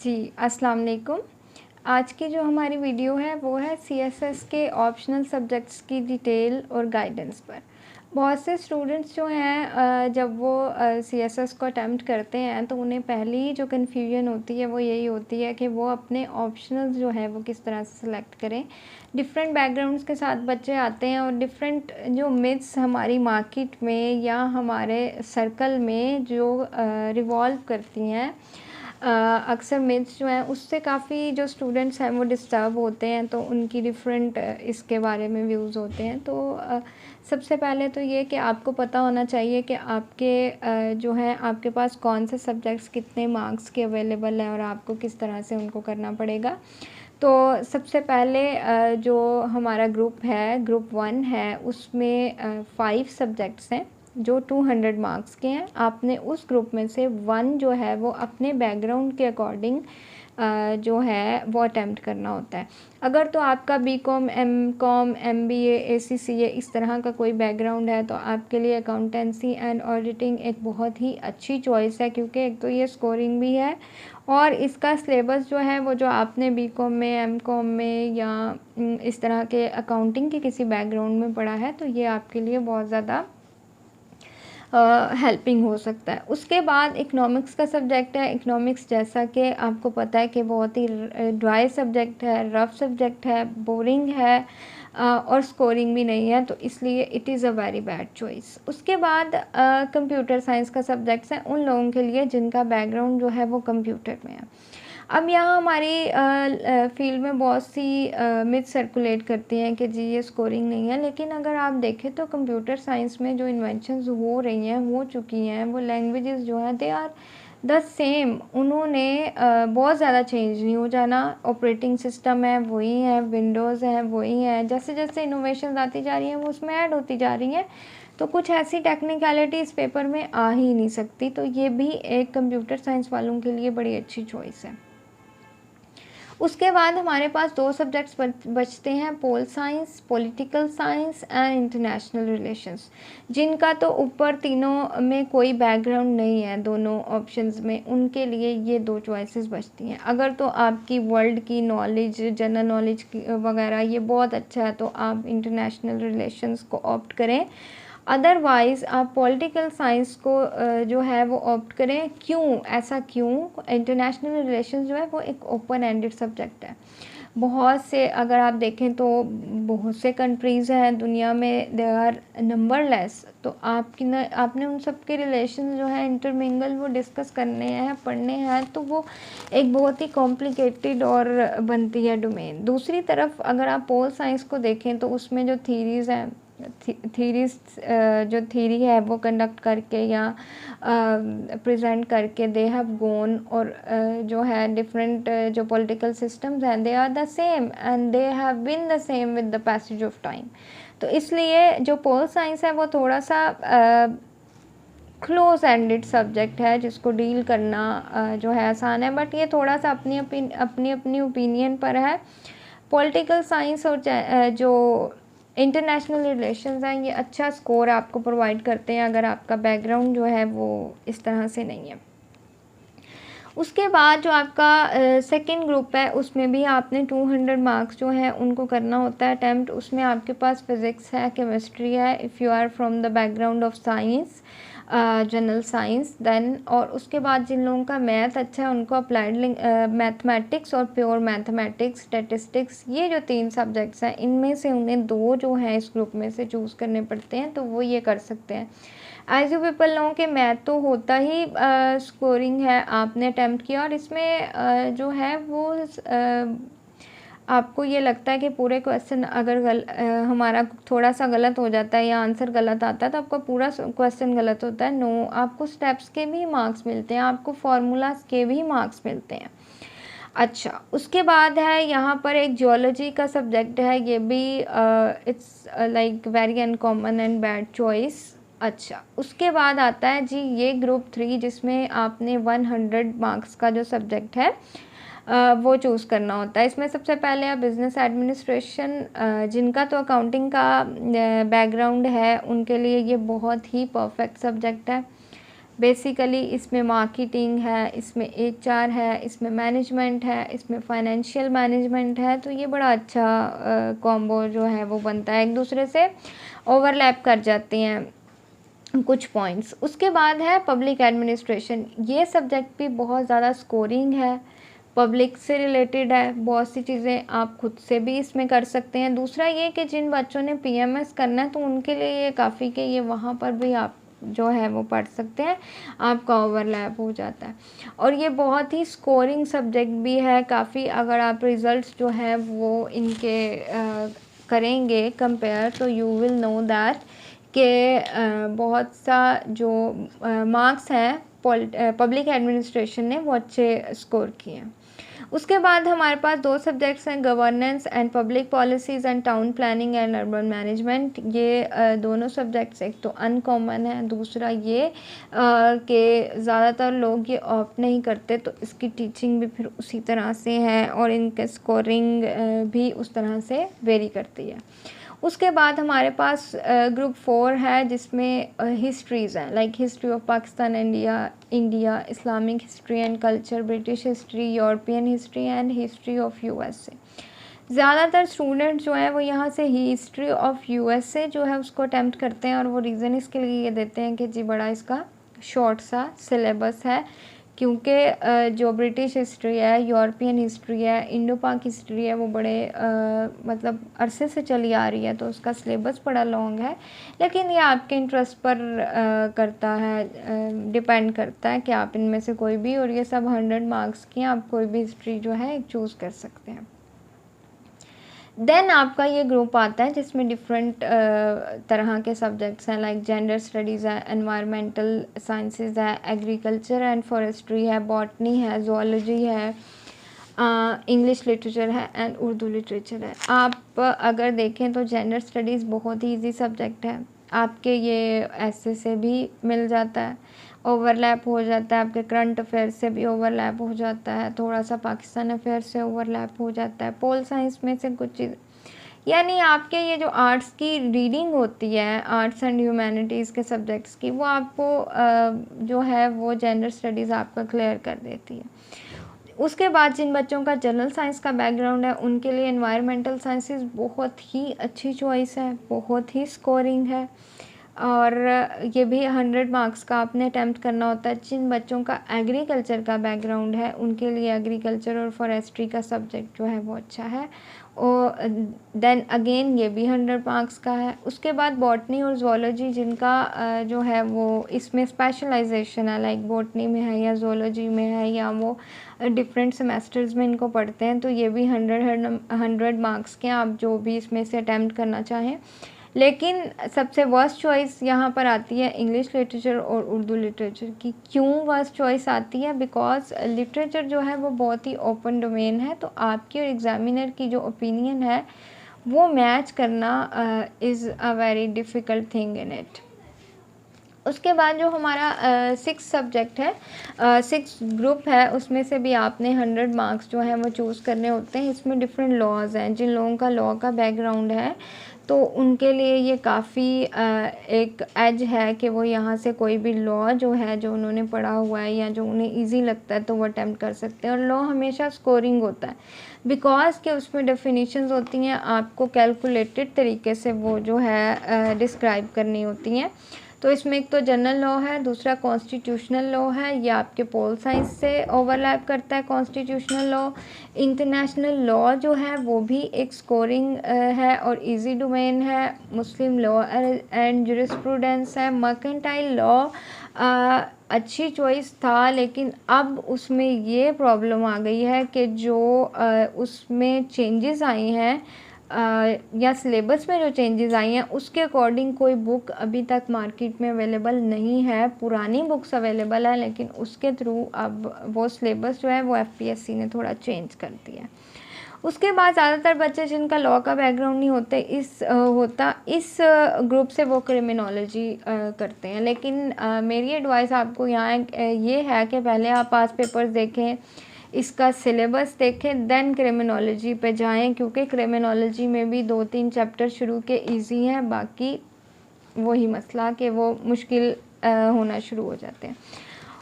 जी, अस्सलाम वालेकुम। आज की जो हमारी वीडियो है वो है सीएसएस के ऑप्शनल सब्जेक्ट्स की डिटेल और गाइडेंस पर। बहुत से स्टूडेंट्स जो हैं जब वो सीएसएस को अटेम्प्ट करते हैं तो उन्हें पहली जो कन्फ्यूजन होती है वो यही होती है कि वो अपने ऑप्शनल्स जो है वो किस तरह से सिलेक्ट करें। डिफरेंट बैकग्राउंड्स के साथ बच्चे आते हैं और डिफरेंट जो मिथ्स हमारी मार्केट में या हमारे सर्कल में जो रिवॉल्व करती हैं, अक्सर मिथ्स जो हैं उससे काफ़ी जो स्टूडेंट्स हैं वो डिस्टर्ब होते हैं, तो उनकी डिफरेंट इसके बारे में व्यूज़ होते हैं। तो सबसे पहले तो ये कि आपको पता होना चाहिए कि आपके जो है आपके पास कौन से सब्जेक्ट्स कितने मार्क्स के अवेलेबल हैं और आपको किस तरह से उनको करना पड़ेगा। तो सबसे पहले जो हमारा ग्रुप है, ग्रुप 1 है, उसमें 5 सब्जेक्ट्स हैं जो 200 मार्क्स के हैं। आपने उस ग्रुप में से 1 जो है वो अपने बैकग्राउंड के अकॉर्डिंग जो है वो अटेम्प्ट करना होता है। अगर तो आपका बीकॉम, एमकॉम, एमबीए, एसीसीए इस तरह का कोई बैकग्राउंड है तो आपके लिए अकाउंटेंसी एंड ऑडिटिंग एक बहुत ही अच्छी चॉइस है, क्योंकि एक तो ये स्कोरिंग भी है और इसका सिलेबस जो है वो जो आपने बीकॉम में, एमकॉम में या इस तरह के अकाउंटिंग के किसी बैकग्राउंड में पढ़ा है तो ये आपके लिए बहुत ज़्यादा हेल्पिंग हो सकता है। उसके बाद इकोनॉमिक्स का सब्जेक्ट है। इकोनॉमिक्स जैसा कि आपको पता है कि बहुत ही ड्राई सब्जेक्ट है, रफ सब्जेक्ट है, बोरिंग है और स्कोरिंग भी नहीं है, तो इसलिए it is a very bad choice. उसके बाद कंप्यूटर साइंस का सब्जेक्ट्स है उन लोगों के लिए जिनका बैकग्राउंड जो है वो कंप्यूटर में है। अब यहाँ हमारी फील्ड में बहुत सी मिथ सर्कुलेट करती हैं कि जी ये स्कोरिंग नहीं है, लेकिन अगर आप देखें तो कंप्यूटर साइंस में जो इन्वेंशंस हो रही हैं, हो चुकी हैं, वो लैंग्वेजेस जो हैं दे आर द सेम। उन्होंने बहुत ज़्यादा चेंज नहीं हो जाना। ऑपरेटिंग सिस्टम है वही है, विंडोज़ है वही है, जैसे जैसे इनोवेशन आती जा रही हैं वो उसमें ऐड होती जा रही हैं, तो कुछ ऐसी टेक्निकलिटी इस पेपर में आ ही नहीं सकती। तो ये भी एक कंप्यूटर साइंस वालों के लिए बड़ी अच्छी चॉइस है। उसके बाद हमारे पास 2 सब्जेक्ट्स बचते हैं, pol science, political science and international relations, जिनका तो ऊपर तीनों में कोई बैकग्राउंड नहीं है। दोनों ऑप्शंस में उनके लिए ये 2 चॉइसेस बचती हैं। अगर तो आपकी वर्ल्ड की नॉलेज, जनरल नॉलेज वगैरह ये बहुत अच्छा है तो आप इंटरनेशनल रिलेशंस को ऑप्ट करें। अदरवाइज़ आप पॉलिटिकल साइंस को जो है वो ऑप्ट करें। क्यों, ऐसा क्यों? इंटरनेशनल रिलेशंस जो है वो एक ओपन एंडेड सब्जेक्ट है। बहुत से अगर आप देखें तो बहुत से कंट्रीज़ हैं दुनिया में, दे आर नंबरलेस, तो आपने उन सब के रिलेशन जो है इंटरमिंगल वो डिस्कस करने हैं, पढ़ने हैं, तो वो एक बहुत ही कॉम्प्लिकेटेड और बनती है डोमेन। दूसरी तरफ अगर आप पोल साइंस को देखें तो उसमें जो थीरीज़ हैं, थीरीज जो थीरी है वो कंडक्ट करके या प्रेजेंट करके दे हैव गोन, और जो है डिफरेंट जो पॉलिटिकल सिस्टम्स हैं they are the same and they have been the same with the passage of time. तो इसलिए जो पोल साइंस है वो थोड़ा सा क्लोज एंडेड सब्जेक्ट है जिसको डील करना जो है आसान है, बट ये थोड़ा सा अपनी अपनी ओपिनियन पर है। पॉलिटिकल साइंस और जो इंटरनेशनल रिलेशंस हैं ये अच्छा स्कोर आपको प्रोवाइड करते हैं अगर आपका बैकग्राउंड जो है वो इस तरह से नहीं है। उसके बाद जो आपका सेकंड ग्रुप है उसमें भी आपने 200 मार्क्स जो है उनको करना होता है अटैम्प्ट। उसमें आपके पास फिज़िक्स है, केमिस्ट्री है, if you are from the background of science, general science then, और उसके बाद जिन लोगों का मैथ अच्छा है उनको अप्लाइड मैथमेटिक्स और प्योर मैथमेटिक्स, स्टैटिस्टिक्स, ये जो 3 सब्जेक्ट्स हैं इनमें से उन्हें 2 जो हैं इस ग्रुप में से चूज़ करने पड़ते हैं, तो वो ये कर सकते हैं। एज यू पीपल नो के मैथ तो होता ही स्कोरिंग है, आपने अटैम्प्ट किया और इसमें जो है वो आपको ये लगता है कि पूरे क्वेश्चन अगर हमारा थोड़ा सा गलत हो जाता है या आंसर गलत आता है तो आपका पूरा क्वेश्चन गलत होता है। नो, आपको स्टेप्स के भी मार्क्स मिलते हैं, आपको फार्मूलाज के भी मार्क्स मिलते हैं। अच्छा, उसके बाद है यहाँ पर एक जियोलॉजी का सब्जेक्ट है, ये भी it's like very uncommon and bad choice. अच्छा, उसके बाद आता है जी ये ग्रुप 3 जिसमें आपने 100 मार्क्स का जो सब्जेक्ट है वो चूज़ करना होता है। इसमें सबसे पहले आप बिज़नेस एडमिनिस्ट्रेशन, जिनका तो अकाउंटिंग का बैकग्राउंड है उनके लिए ये बहुत ही परफेक्ट सब्जेक्ट है। बेसिकली इसमें मार्केटिंग है, इसमें एचआर है, इसमें मैनेजमेंट है, इसमें फाइनेंशियल मैनेजमेंट है। तो ये बड़ा अच्छा कॉम्बो जो है वो बनता है, एक दूसरे से ओवरलैप कर जाते हैं कुछ पॉइंट्स। उसके बाद है पब्लिक एडमिनिस्ट्रेशन। ये सब्जेक्ट भी बहुत ज़्यादा स्कोरिंग है, पब्लिक से रिलेटेड है, बहुत सी चीज़ें आप खुद से भी इसमें कर सकते हैं। दूसरा ये कि जिन बच्चों ने पीएमएस करना है तो उनके लिए ये काफ़ी कि ये वहाँ पर भी आप जो है वो पढ़ सकते हैं, आपका ओवरलैप हो जाता है। और ये बहुत ही स्कोरिंग सब्जेक्ट भी है काफ़ी। अगर आप रिज़ल्ट्स जो है वो इनके करेंगे कंपेयर, तो यू विल नो दैट कि बहुत सा जो मार्क्स हैं पब्लिक एडमिनिस्ट्रेशन ने वो अच्छे स्कोर किए हैं। उसके बाद हमारे पास 2 सब्जेक्ट्स हैं, governance and public policies and town planning and urban management. ये दोनों सब्जेक्ट्स एक तो अनकॉमन है, दूसरा ये कि ज़्यादातर लोग ये ऑप्ट नहीं करते, तो इसकी टीचिंग भी फिर उसी तरह से है और इनके स्कोरिंग भी उस तरह से वेरी करती है। उसके बाद हमारे पास ग्रुप 4 है जिसमें हिस्ट्रीज़ हैं, like history of Pakistan, India, Islamic history and culture, British history, European history and history of USA. ज़्यादातर स्टूडेंट जो हैं वो यहाँ से हिस्ट्री ऑफ यूएसए जो है उसको अटैम्प्ट करते हैं, और वो रीज़न इसके लिए ये देते हैं कि जी बड़ा इसका शॉर्ट सा सिलेबस है, क्योंकि जो ब्रिटिश हिस्ट्री है, यूरोपियन हिस्ट्री है, इंडो पाक हिस्ट्री है, वो बड़े मतलब अरसे से चली आ रही है, तो उसका सिलेबस बड़ा लॉन्ग है। लेकिन ये आपके इंटरेस्ट पर करता है, डिपेंड करता है कि आप इनमें से कोई भी, और ये सब 100 मार्क्स की हैं, आप कोई भी हिस्ट्री जो है चूज़ कर सकते हैं। देन आपका ये ग्रुप आता है जिसमें डिफरेंट तरह के सब्जेक्ट्स हैं, लाइक जेंडर स्टडीज़ है, एनवायरमेंटल साइंसेस है, एग्रीकल्चर एंड फॉरेस्ट्री है, बॉटनी है, ज़ूलॉजी है, इंग्लिश लिटरेचर है एंड उर्दू लिटरेचर है। आप अगर देखें तो जेंडर स्टडीज़ बहुत ही ईजी सब्जेक्ट है, आपके ये ऐसे से भी मिल जाता है, ओवरलैप हो जाता है, आपके करंट अफेयर से भी ओवरलैप हो जाता है, थोड़ा सा पाकिस्तान अफेयर से ओवरलैप हो जाता है, पोल साइंस में से कुछ चीज़, यानी आपके ये जो आर्ट्स की रीडिंग होती है, आर्ट्स एंड ह्यूमैनिटीज़ के सब्जेक्ट्स की, वो आपको जो है वो जेंडर स्टडीज़ आपका क्लियर कर देती है। उसके बाद जिन बच्चों का जनरल साइंस का बैकग्राउंड है उनके लिए एनवायरमेंटल साइंसेस बहुत ही अच्छी चॉइस है, बहुत ही स्कोरिंग है, और ये भी 100 मार्क्स का आपने अटैम्प्ट करना होता है। जिन बच्चों का एग्रीकल्चर का बैकग्राउंड है उनके लिए एग्रीकल्चर और फॉरेस्ट्री का सब्जेक्ट जो है वो अच्छा है, और देन अगेन ये भी 100 मार्क्स का है। उसके बाद बॉटनी और ज़ूलॉजी जिनका जो है वो इसमें स्पेशलाइजेशन है, लाइक बॉटनी में है या ज़ूलॉजी में है, या वो डिफरेंट सेमेस्टर्स में इनको पढ़ते हैं, तो ये भी 100 मार्क्स के, आप जो भी इसमें से अटैम्प्ट करना चाहें। लेकिन सबसे वर्स्ट चॉइस यहाँ पर आती है इंग्लिश लिटरेचर और उर्दू लिटरेचर की। क्यों वर्स्ट चॉइस आती है? बिकॉज लिटरेचर जो है वो बहुत ही ओपन डोमेन है, तो आपकी और एग्ज़ामिनर की जो ओपिनियन है वो मैच करना is a very difficult thing in it. उसके बाद जो हमारा 6 सब्जेक्ट है, 6 ग्रुप है, उसमें से भी आपने 100 मार्क्स जो हैं वो चूज़ करने होते हैं। इसमें डिफरेंट लॉज हैं, जिन लोगों का लॉ का बैकग्राउंड है तो उनके लिए ये काफ़ी एक एज है कि वो यहाँ से कोई भी लॉ जो है जो उन्होंने पढ़ा हुआ है या जो उन्हें इजी लगता है तो वो अटैम्प्ट कर सकते हैं। और लॉ हमेशा स्कोरिंग होता है, बिकॉज के उसमें डेफिनेशंस होती हैं, आपको कैलकुलेटेड तरीके से वो जो है डिस्क्राइब करनी होती हैं। तो इसमें एक तो जनरल लॉ है, दूसरा कॉन्स्टिट्यूशनल लॉ है, ये आपके पोल साइंस से ओवरलैप करता है कॉन्स्टिट्यूशनल लॉ। इंटरनेशनल लॉ जो है वो भी एक स्कोरिंग है और इजी डोमेन है। मुस्लिम लॉ एंड जुरिस्प्रूडेंस है। मर्केंटाइल लॉ अच्छी चॉइस था, लेकिन अब उसमें ये प्रॉब्लम आ गई है कि जो उसमें चेंजेस आई हैं या सिलेबस में जो चेंजेस आई हैं उसके अकॉर्डिंग कोई बुक अभी तक मार्केट में अवेलेबल नहीं है। पुरानी बुक्स अवेलेबल है, लेकिन उसके थ्रू अब वो सिलेबस जो है वो एफपीएससी ने थोड़ा चेंज कर दिया है। उसके बाद ज़्यादातर बच्चे जिनका लॉ का बैकग्राउंड नहीं होते इस ग्रुप से वो क्रिमिनोलॉजी करते हैं। लेकिन मेरी एडवाइस आपको यहाँ ये है कि पहले आप पास पेपर्स देखें, इसका सिलेबस देखें, देन क्रिमिनोलॉजी पे जाएं, क्योंकि क्रिमिनोलॉजी में भी 2-3 चैप्टर शुरू के इजी हैं, बाकी वही मसला कि वो मुश्किल होना शुरू हो जाते हैं।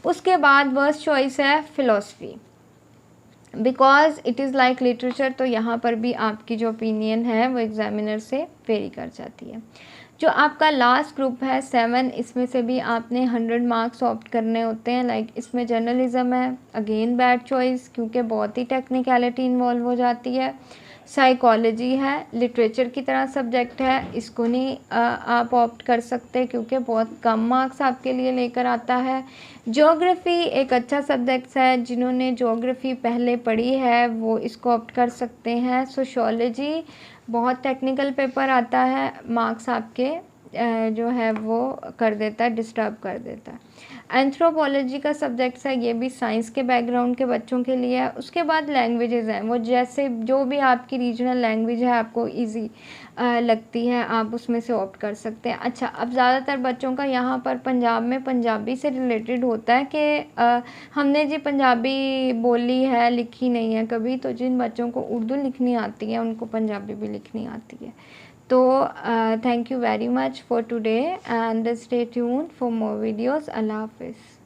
उसके बाद वर्स्ट चॉइस है philosophy, because it is like literature, तो यहाँ पर भी आपकी जो ओपिनियन है वो एग्ज़ामिनर से वेरी कर जाती है। जो आपका लास्ट ग्रुप है 7, इसमें से भी आपने 100 मार्क्स ऑप्ट करने होते हैं। लाइक इसमें जर्नलिज़्म है, अगेन बैड चॉइस क्योंकि बहुत ही टेक्निकलिटी इन्वॉल्व हो जाती है। साइकोलॉजी है, लिटरेचर की तरह सब्जेक्ट है, इसको नहीं आप ऑप्ट कर सकते क्योंकि बहुत कम मार्क्स आपके लिए लेकर आता है। ज्योग्राफ़ी एक अच्छा सब्जेक्ट है, जिन्होंने ज्योग्राफ़ी पहले पढ़ी है वो इसको ऑप्ट कर सकते हैं। सोशियोलॉजी बहुत टेक्निकल पेपर आता है, मार्क्स आपके जो है वो कर देता है, डिस्टर्ब कर देता है। एंथ्रोपोलॉजी का सब्जेक्ट है, ये भी साइंस के बैकग्राउंड के बच्चों के लिए है। उसके बाद लैंग्वेजेस हैं, वो जैसे जो भी आपकी रीजनल लैंग्वेज है आपको इजी लगती है आप उसमें से ऑप्ट कर सकते हैं। अच्छा, अब ज़्यादातर बच्चों का यहाँ पर पंजाब में पंजाबी से रिलेटेड होता है कि हमने जी पंजाबी बोली है, लिखी नहीं है कभी, तो जिन बच्चों को उर्दू लिखनी आती है उनको पंजाबी भी लिखनी आती है। तो thank you very much for today and stay tuned for more videos. Allah Hafiz.